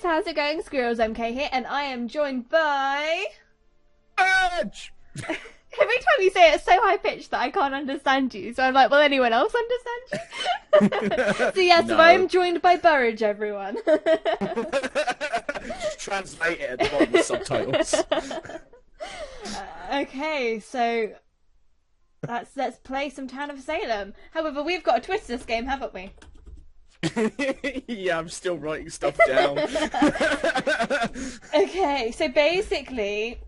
how's it going? SquirrelsMK here, and I am joined by... Burridge! Every time you say it, it's so high-pitched that I can't understand you, so I'm like, will anyone else understand you? So yes, No. I'm joined by Burridge, everyone. Just translate it at the bottom of subtitles. Okay, so... Let's play some Town of Salem. However, we've got a twist this game, haven't we? Yeah, I'm still writing stuff down. Okay, so basically,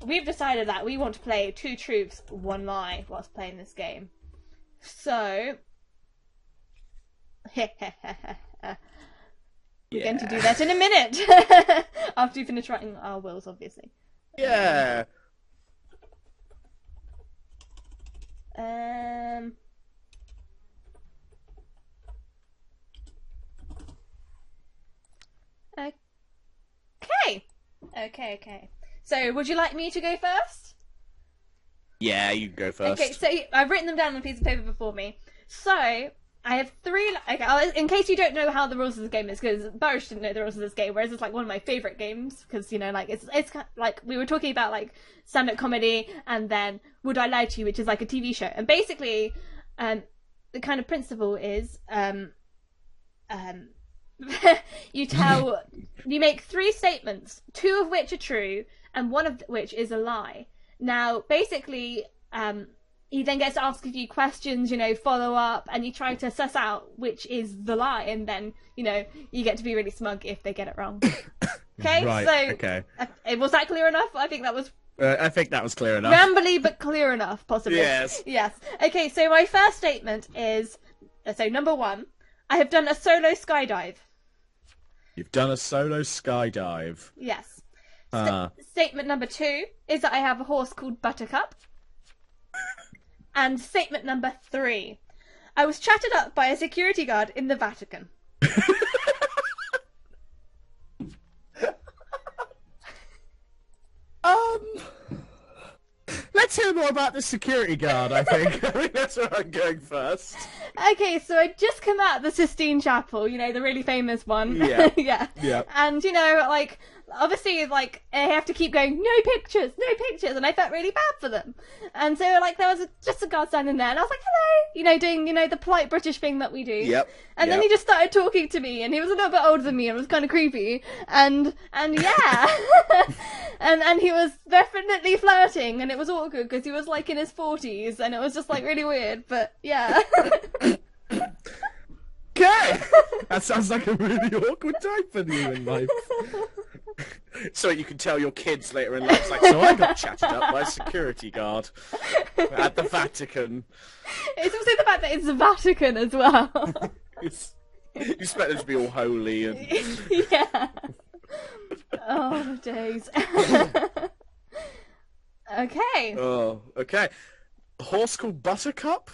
we've decided that we want to play 2 truths, 1 lie whilst playing this game. So, we're going to do that in a minute after we finish writing our wills, obviously. Yeah. Okay. So, would you like me to go first? Yeah, you go first. Okay, so I've written them down on a piece of paper before me. So, I have 3... Okay, in case you don't know how the rules of this game is, because Burridge didn't know the rules of this game, whereas it's like one of my favourite games, because, you know, like, it's kind of, like, we were talking about, like, stand-up comedy, and then Would I Lie to You, which is like a TV show. And basically, the kind of principle is, you make 3 statements, 2 of which are true, and 1 of which is a lie. Now, basically, he then gets to ask a few questions, you know, follow up, and you try to suss out which is the lie, and then, you know, you get to be really smug if they get it wrong. Okay, Right, so, okay. Was that clear enough? I think that was clear enough. rambly, but clear enough, possibly. Yes. Yes. Okay, so my first statement is, so number 1, I have done a solo skydive. You've done a solo skydive. Yes. Ah. Statement number 2 is that I have a horse called Buttercup. And statement number 3, I was chatted up by a security guard in the Vatican. Let's hear more about the security guard, I think. I think that's where I'm going first. Okay, so I just come out of the Sistine Chapel, you know, the really famous one. Yeah. Yeah. And, you know, like, obviously, like, I have to keep going, no pictures, and I felt really bad for them. And so, like, there was just a guard standing there, and I was like, hello, you know, doing, you know, the polite British thing that we do. Yep. And then he just started talking to me, and he was a little bit older than me, and it was kind of creepy. And yeah. and he was definitely flirting, and it was awkward, because he was, like, in his 40s, and it was just, like, really weird, but yeah. Okay! That sounds like a really awkward time for you in life. So you can tell your kids later in life, it's like, so I got chatted up by a security guard at the Vatican. It's also the fact that it's the Vatican as well. You expect them to be all holy and... Yeah. Oh, days. Okay. Oh, okay. A horse called Buttercup?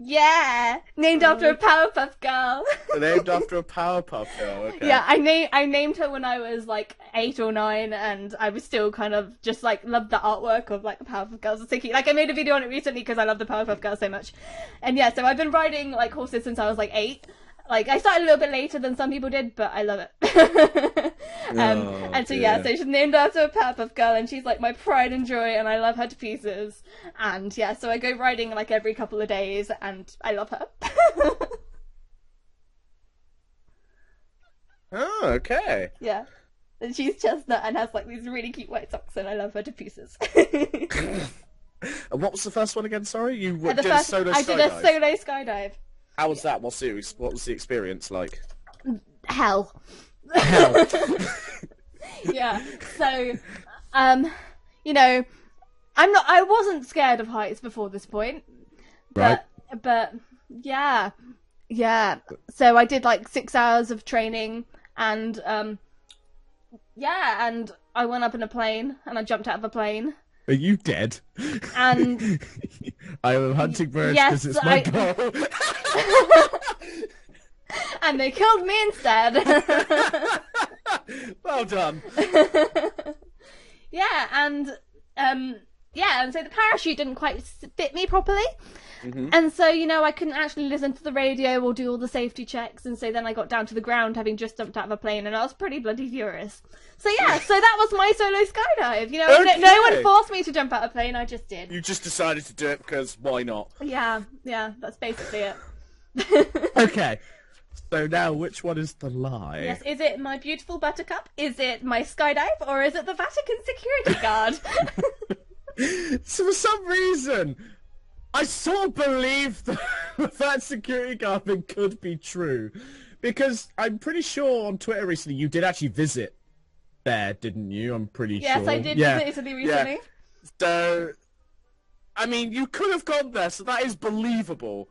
Yeah, named after a Powerpuff Girl. Named after a Powerpuff Girl, okay. Yeah, I named her when I was like 8 or 9, and I was still kind of just like loved the artwork of like the Powerpuff Girls. I was thinking, like, I made a video on it recently because I love the Powerpuff Girls so much. And yeah, so I've been riding like horses since I was like 8. Like, I started a little bit later than some people did, but I love it. And so, yeah, so she's named after a Powerpuff Girl, and she's, like, my pride and joy, and I love her to pieces. And, yeah, so I go riding, like, every couple of days, and I love her. Oh, okay. Yeah. And she's chestnut and has, like, these really cute white socks, and I love her to pieces. And what was the first one again, sorry? You And did a solo I skydive? did a solo skydive. How was that? What was the experience like? Hell. Hell. Yeah, so, you know, I wasn't scared of heights before this point. Right. But, yeah. So I did like 6 hours of training, and, yeah, and I went up in a plane, and I jumped out of a plane. Are you dead? And... I am hunting birds Yes, because it's my goal. And they killed me instead. Well done. Yeah, and yeah, and so the parachute didn't quite fit me properly. And so, you know, I couldn't actually listen to the radio or do all the safety checks, and so then I got down to the ground having just jumped out of a plane, and I was pretty bloody furious. So yeah, so that was my solo skydive. You know, no one forced me to jump out of a plane, I just did. You just decided to do it because why not? Yeah, that's basically it. Okay. So now, which one is the lie? Yes, is it my beautiful buttercup? Is it my skydive? Or is it the Vatican security guard? So for some reason, I sort of believe that security guard thing could be true. Because I'm pretty sure on Twitter recently you did actually visit there, didn't you? I'm pretty sure. Yes, I did visit Italy recently. Yeah. So, I mean, you could have gone there, so that is believable.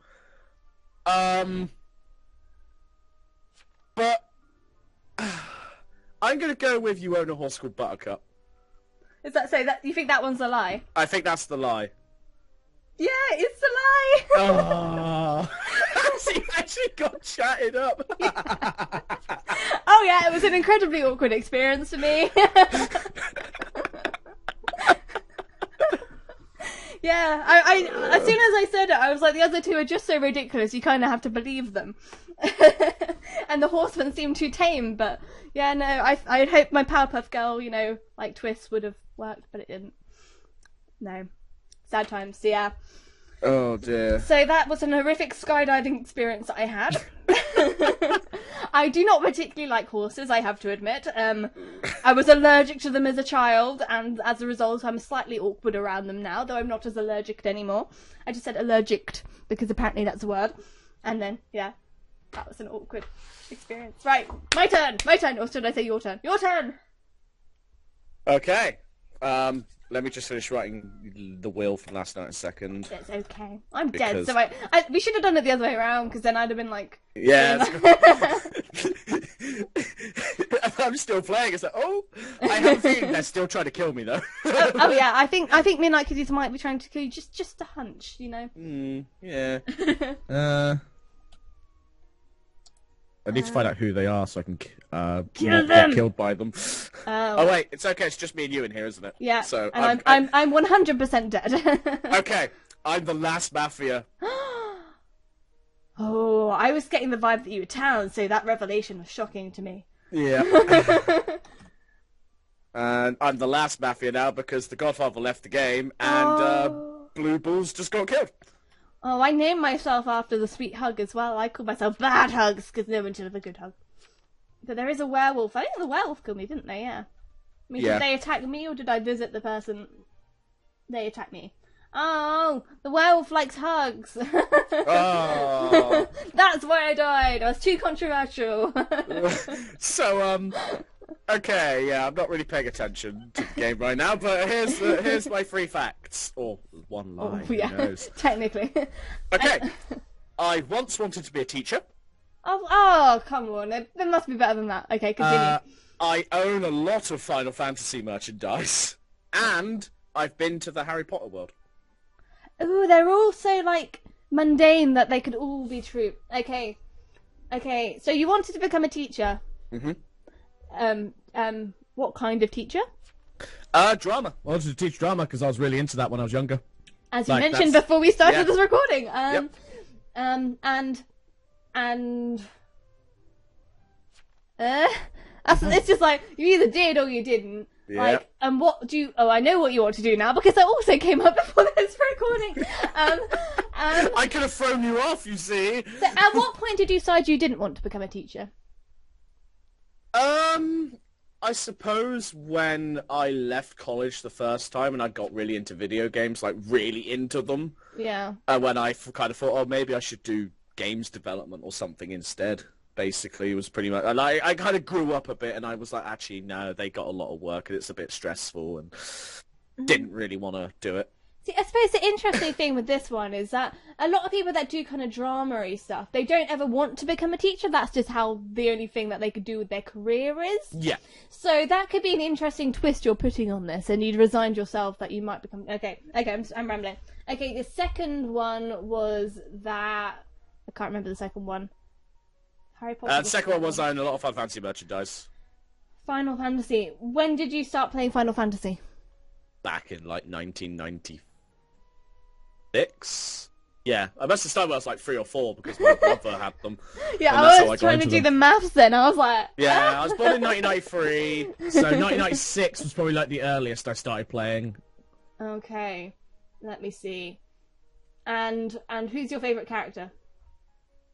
But I'm gonna go with you own a horse called Buttercup. Is that so? That you think that one's a lie? I think that's the lie. Yeah, it's a lie. Oh. So you actually got chatted up. Oh yeah, it was an incredibly awkward experience for me. Yeah, I as soon as I said it, I was like, the other two are just so ridiculous, you kind of have to believe them. And the horseman seemed too tame, but yeah, no, I hoped my Powerpuff Girl, you know, like twist would have worked, but it didn't. No. Sad times, yeah. Oh dear. So that was an horrific skydiving experience that I had. I do not particularly like horses, I have to admit. I was allergic to them as a child, and as a result I'm slightly awkward around them now, though I'm not as allergic anymore. I just said allergic because apparently that's a word. And then, yeah, that was an awkward experience. Right, my turn, or should I say your turn? Your turn! Okay. Let me just finish writing the will from last night a second. It's okay. I'm dead, so we should have done it the other way around, because then I'd have been like... Yeah. I'm still playing. It's like, oh, I have a feeling they're still trying to kill me, though. oh yeah, I think Midnight Kitties might be trying to kill you, just a hunch, you know? Yeah. I need to find out who they are so I can kill not them. get killed by them. Oh wait, it's okay. It's just me and you in here, isn't it? Yeah. So and I'm 100% dead. Okay, I'm the last Mafia. Oh, I was getting the vibe that you were Town, so that revelation was shocking to me. Yeah. And I'm the last Mafia now because the Godfather left the game and Blue Bulls just got killed. Oh, I named myself after the sweet hug as well. I called myself Bad Hugs because no one should have a good hug. But there is a werewolf. I think the werewolf killed me, didn't they? Yeah. I mean, did they attack me or did I visit the person? They attacked me. Oh, the werewolf likes hugs. Oh. That's why I died. I was too controversial. So, okay, yeah, I'm not really paying attention to the game right now, but here's my 3 facts. Or 1 lie, yeah, who knows. Technically. Okay, I once wanted to be a teacher. Oh, come on. There must be better than that. Okay, continue. I own a lot of Final Fantasy merchandise, and I've been to the Harry Potter world. Ooh, they're all so, like, mundane that they could all be true. Okay, so you wanted to become a teacher. What kind of teacher? Drama. I wanted to teach drama because I was really into that when I was younger. As you mentioned before we started this recording. Yep. It's just like, you either did or you didn't. Yeah. Like, and what do you... Oh, I know what you want to do now, because that also came up before this recording. I could have thrown you off, you see. So at what point did you decide you didn't want to become a teacher? I suppose when I left college the first time and I got really into video games, like really into them. Yeah. When I kind of thought, oh, maybe I should do games development or something instead. Basically, it was pretty much, and I kind of grew up a bit, and I was like, actually, no, they got a lot of work, and it's a bit stressful, and didn't really want to do it. See, I suppose the interesting thing with this one is that a lot of people that do kind of drama-y stuff, they don't ever want to become a teacher. That's just how the only thing that they could do with their career is. Yeah. So that could be an interesting twist you're putting on this, and you'd resigned yourself that you might become... Okay, I'm rambling. Okay, the second one was that... I can't remember the second one. Harry Potter. The second one was I own a lot of Final Fantasy merchandise. Final Fantasy. When did you start playing Final Fantasy? back in like 1996. Yeah, I must have started when I was like 3 or 4 because my brother had them. Yeah, and that's I how was got trying to into do them. the maths then. I was like, Yeah, I was born in 1993. So 1996 was probably like the earliest I started playing. okay, let me see. And who's your favourite character?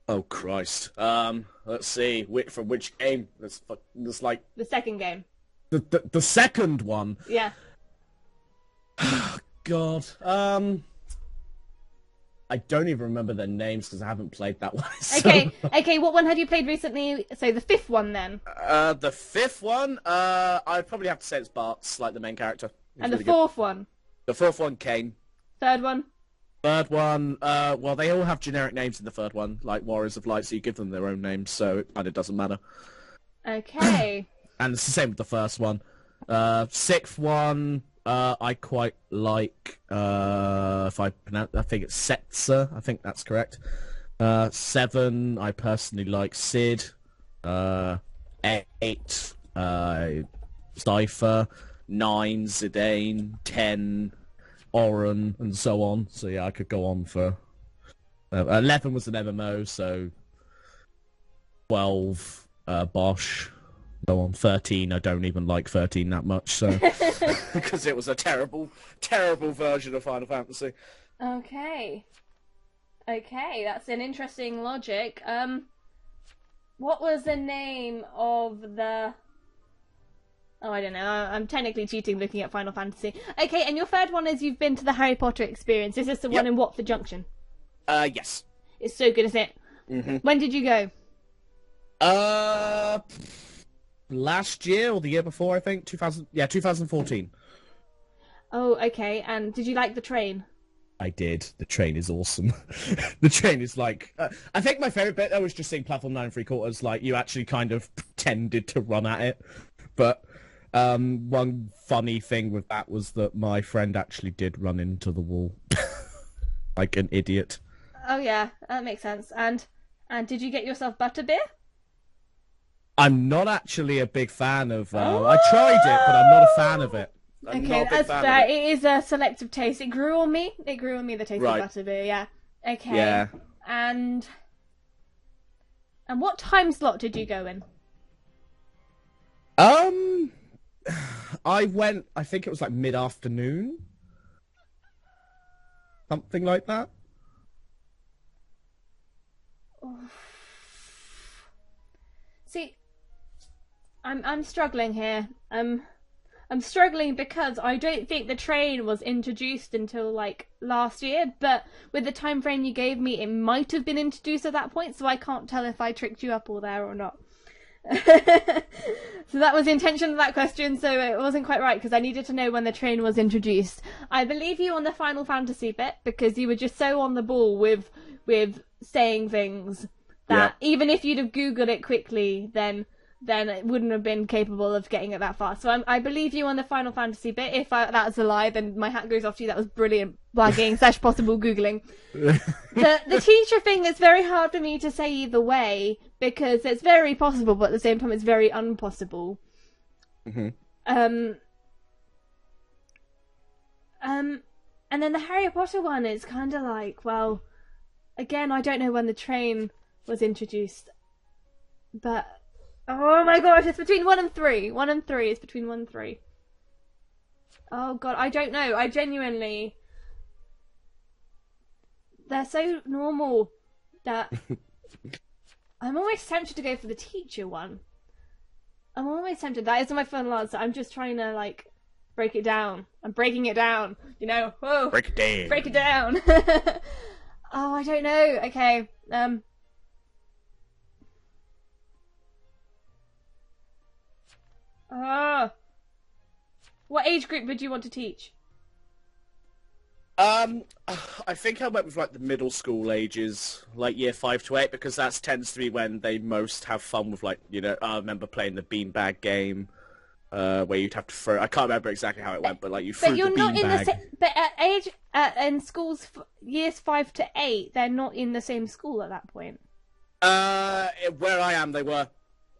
Oh Christ. Let's see. From which game? That's like The second game. The second one. Yeah. God. I don't even remember their names because I haven't played that one. So... Okay. What one have you played recently? So the 5th one then. the 5th one. I'd probably have to say it's Bart's, like the main character. And the 4th one. The 4th one, Kane. 3rd one. 3rd one. Well, they all have generic names in the 3rd one, like Warriors of Light. So you give them their own names, so it kind of doesn't matter. Okay. And it's the same with the 1st one. 6th one. I quite like, if I pronounce, I think it's Setzer, I think that's correct. 7, I personally like Sid. 8, Cypher. 9, Zidane. 10, Oren, and so on. So yeah, I could go on for... 11 was an MMO, so... 12, Bosch. Go on. 13, I don't even like 13 that much, so... Because it was a terrible, terrible version of Final Fantasy. Okay, that's an interesting logic. What was the name of the... Oh, I don't know. I'm technically cheating looking at Final Fantasy. Okay, and your 3rd one is you've been to the Harry Potter experience. Is this the one in Watford Junction? Yes. It's so good, isn't it? Mm-hmm. When did you go? Last year or the year before, I think. 2014. Oh, okay. And did you like the train? I did. The train is awesome. The train is like... I think my favourite bit, though, was just seeing Platform 9 3/4. Like, you actually kind of pretended to run at it. But one funny thing with that was that my friend actually did run into the wall. Like an idiot. Oh, yeah. That makes sense. And did you get yourself butterbeer? I'm not actually a big fan of... I tried it, but I'm not a fan of it. Okay, that's fair. It is a selective taste. It grew on me. The taste of butterbeer, yeah. Okay. Yeah. And what time slot did you go in? I went, I think it was like mid-afternoon. Something like that. See, I'm struggling here. I'm struggling because I don't think the train was introduced until like last year, but with the time frame you gave me, it might have been introduced at that point, so I can't tell if I tricked you up all there or not. So that was the intention of that question, so it wasn't quite right because I needed to know when the train was introduced. I believe you on the Final Fantasy bit because you were just so on the ball with saying things that even if you'd have Googled it quickly, then it wouldn't have been capable of getting it that far. So I believe you on the Final Fantasy bit. If that's a lie, then my hat goes off to you. That was brilliant blagging / possible Googling. The teacher thing is very hard for me to say either way because it's very possible, but at the same time it's very impossible. Mm-hmm. And then the Harry Potter one is kind of like, well, again, I don't know when the train was introduced, but oh my gosh, it's between 1 and 3. 1 and 3 is between 1 and 3. Oh god, I don't know. I genuinely... They're so normal that I'm always tempted to go for the teacher one. I'm always tempted. That isn't my fun answer. I'm just trying to, like, break it down. I'm breaking it down. You know? Whoa. Break it down. Break it down. Oh, I don't know. Okay. What age group would you want to teach? I think I went with like the middle school ages, like year 5 to 8, because that tends to be when they most have fun with, like, you know, I remember playing the beanbag game, where you'd have to throw. I can't remember exactly how it went, but like you threw the beanbag. But you're not in the but at age in schools years 5 to 8, they're not in the same school at that point. Where I am, they were.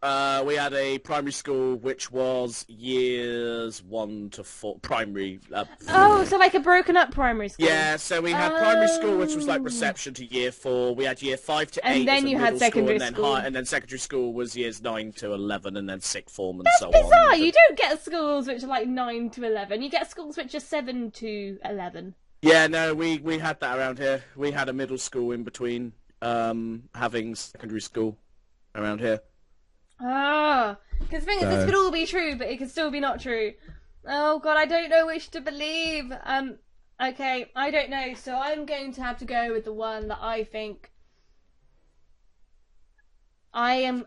We had a primary school which was years 1 to 4 primary. Oh, so like a broken up primary school. Yeah, so we had primary school, which was like reception to year 4. We had year 5 to 8, and then as a you had middle secondary school, and school. then and then secondary school was years 9 to 11, and then sixth form and so Bizarre. on. You don't get schools which are like 9 to 11. You get schools which are 7 to 11. Yeah, no, we had that around here. We had a middle school in between having secondary school around here. Ah, because the thing is, this could all be true, but it could still be not true. Oh god, I don't know which to believe. Okay, I don't know, so I'm going to have to go with the one that I think. I'm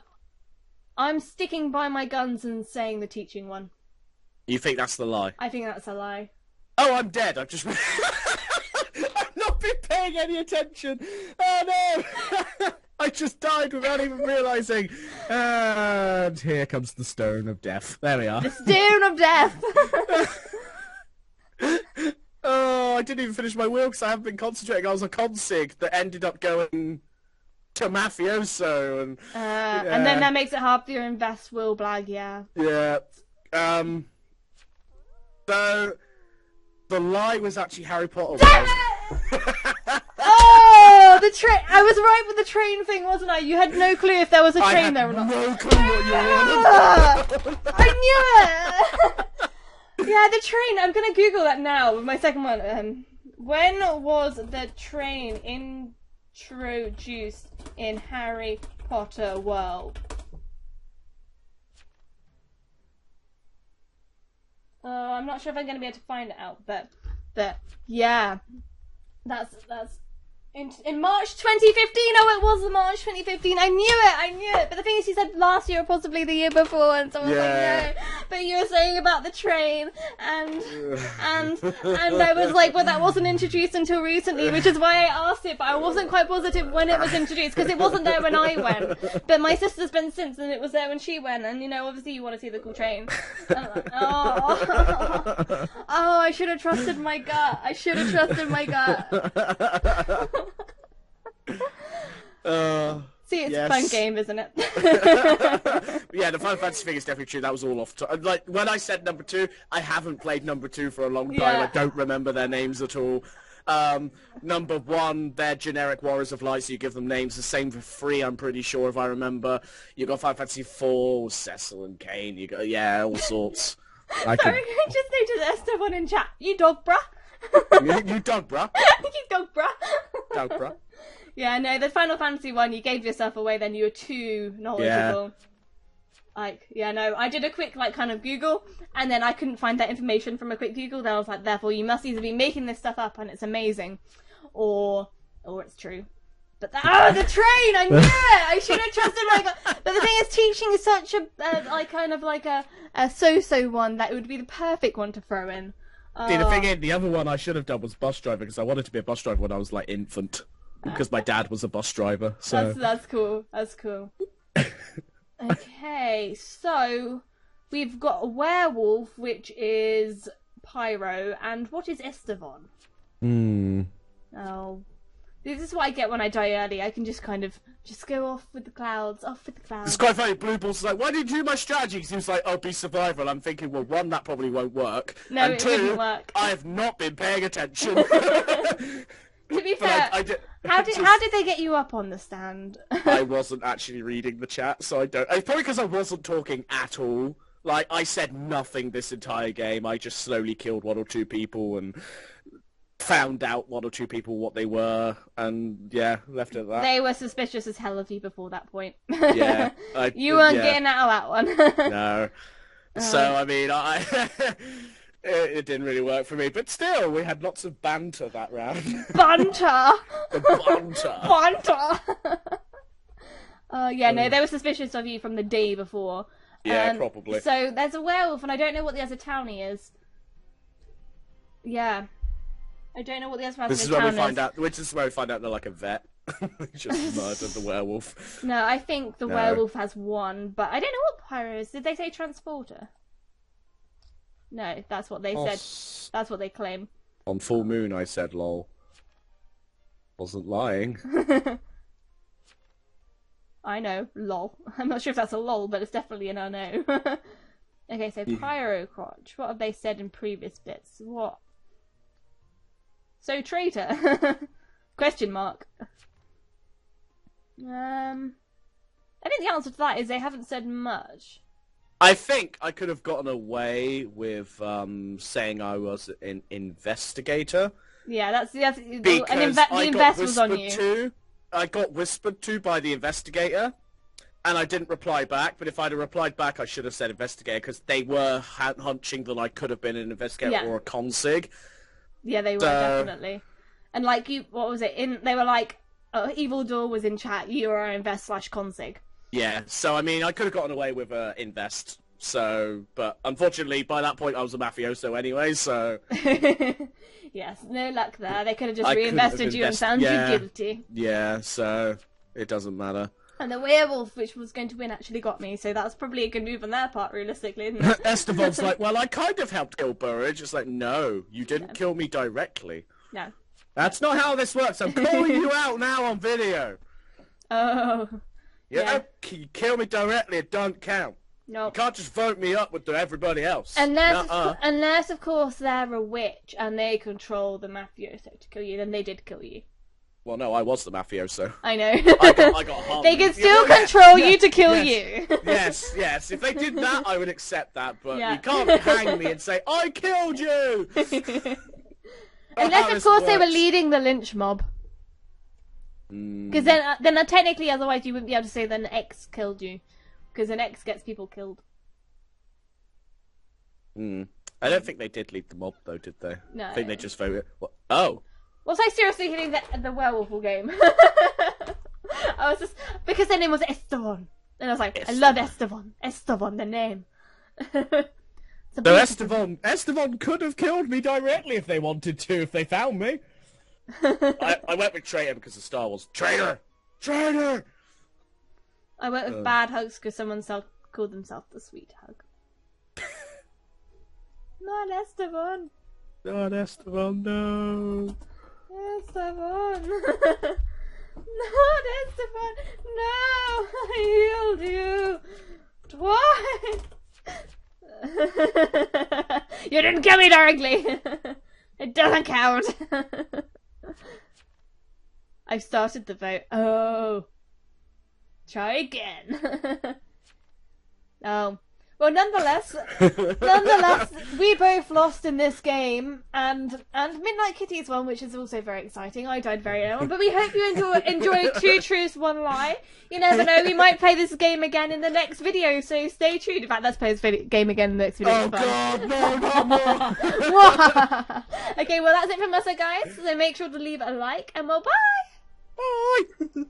sticking by my guns and saying the teaching one. You think that's the lie? I think that's a lie. Oh, I'm dead. I've just... I've not been paying any attention. Oh, no. I just died without even realising. And here comes the Stone of Death. There we are. The Stone of Death! Oh, I didn't even finish my wheel because I haven't been concentrating. I was a consig that ended up going to Mafioso. And then that makes it hard for your invest will blag, yeah. Yeah. So, the lie was actually Harry Potter. Oh, the train! I was right with the train thing, wasn't I? You had no clue if there was a I train had there or not. no clue what you were on about. I knew it! Yeah, the train. I'm gonna Google that now with my second one. When was the train introduced in Harry Potter world? I'm not sure if I'm gonna be able to find it out, but yeah, that's in March 2015. Oh, it was March 2015. I knew it. But the thing is, you said last year or possibly the year before, and so I was like, no. But you were saying about the train, and I was like, well, that wasn't introduced until recently, which is why I asked it. But I wasn't quite positive when it was introduced because it wasn't there when I went. But my sister's been since, and it was there when she went. And obviously, you want to see the cool train. Oh, I should have trusted my gut. See, it's a fun game, isn't it? Yeah, the Final Fantasy thing is definitely true. That was all off. Like, when I said number 2, I haven't played number 2 for a long time. Yeah. I don't remember their names at all. Number 1, they're generic Warriors of Light, so you give them names. The same for 3, I'm pretty sure, if I remember. You got Final Fantasy 4, Cecil and Kane. You got, yeah, all sorts. Sorry, I just noticed Esteban in chat. You dog, bruh. You dog, bruh. You dog, bruh. Dog, bruh. Yeah, no, the Final Fantasy one, you gave yourself away, then you were too knowledgeable. Yeah. I did a quick, kind of Google, and then I couldn't find that information from a quick Google, then I was like, therefore, you must either be making this stuff up, and it's amazing, or it's true. But the train! I knew it! I should have trusted my gut. But the thing is, teaching is such a, a so-so one, that it would be the perfect one to throw in. See, the thing is, the other one I should have done was bus driver, because I wanted to be a bus driver when I was, infant. Because my dad was a bus driver, so... That's cool. Okay, so we've got a werewolf, which is Pyro, and what is Esteban? Oh, this is what I get when I die early. I can just kind of go off with the clouds, It's quite funny. Blue Ball's like, why did you do my strategy? Because he was like, be survival. I'm thinking, well, 1, that probably won't work. No, and it 2, wouldn't work. I have not been paying attention. To be fair, how did they get you up on the stand? I wasn't actually reading the chat, so I don't... It's probably because I wasn't talking at all. I said nothing this entire game. I just slowly killed 1 or 2 people and found out 1 or 2 people what they were, and yeah, left it at that. They were suspicious as hell of you before that point. Yeah. You weren't getting out of that one. No. So, I mean, it didn't really work for me, but still, we had lots of banter that round. Banter! Banter! Banter! No, they were suspicious of you from the day before. Yeah, probably. So, there's a werewolf, and I don't know what the other townie is. Yeah. I don't know what the other town is. Which is where we find out they're like a vet. Just murdered the werewolf. No, I think the werewolf has 1, but I don't know what Pyro is. Did they say transporter? No, that's what they said. That's what they claim. On full moon, I said, lol. Wasn't lying. I know, lol. I'm not sure if that's a lol, but it's definitely an I know. Okay, so Pyrocrotch. What have they said in previous bits? What? So traitor? Question mark. I think the answer to that is they haven't said much. I think I could have gotten away with saying I was an investigator. Yeah, that's Because the invest was on you. I got whispered to by the investigator, and I didn't reply back. But if I'd have replied back, I should have said investigator, because they were hunching that I could have been an investigator or a consig. Yeah, they were definitely. And like what was it? They were like, Evil Door was in chat. You are invest/consig. Yeah, so I mean, I could have gotten away with invest. So, but unfortunately, by that point, I was a mafioso anyway. So. Yes, no luck there. They could have just reinvested you and found you guilty. Yeah, so it doesn't matter. And the werewolf, which was going to win, actually got me, so that's probably a good move on their part, realistically, isn't it? Esteban's like, well, I kind of helped kill Burridge. It's like, no, you didn't kill me directly. No. That's not how this works. I'm calling you out now on video. Oh. Yeah. You kill me directly, it don't count. No. You can't just vote me up with everybody else. Unless, of course, they're a witch and they control the mafioso to kill you, then they did kill you. Well, no, I was the mafioso. I know. I got harmed. They can still control you to kill you. Yes. If they did that, I would accept that. But you can't hang me and say, I killed you! Unless, of course, they were leading the lynch mob. Because then technically, otherwise, you wouldn't be able to say that an X killed you. Because an X gets people killed. I don't think they did lead the mob, though, did they? No. I think they just voted. What? Oh. Was I seriously hitting the werewolf game? I was just... Because their name was Esteban. And I was like, I love Esteban. Esteban, the name. So Esteban could have killed me directly if they wanted to, if they found me. I went with traitor because of Star Wars. Traitor! Traitor! I went with bad hugs because someone called themselves the sweet hug. Not Esteban. Not Esteban, no. Esteban. Not Esteban. No, I healed you twice. You didn't kill me directly. It doesn't count. I've started the vote. Oh. Try again. Oh. Well, nonetheless, we both lost in this game, and Midnight Kitty's won, which is also very exciting. I died very early, but we hope you enjoy Two Truths, One Lie. You never know, we might play this game again in the next video, so stay tuned. In fact, let's play this game again in the next video. Oh God, no, not more! Okay, well that's it from us, guys. So make sure to leave a like, and well, bye. Bye.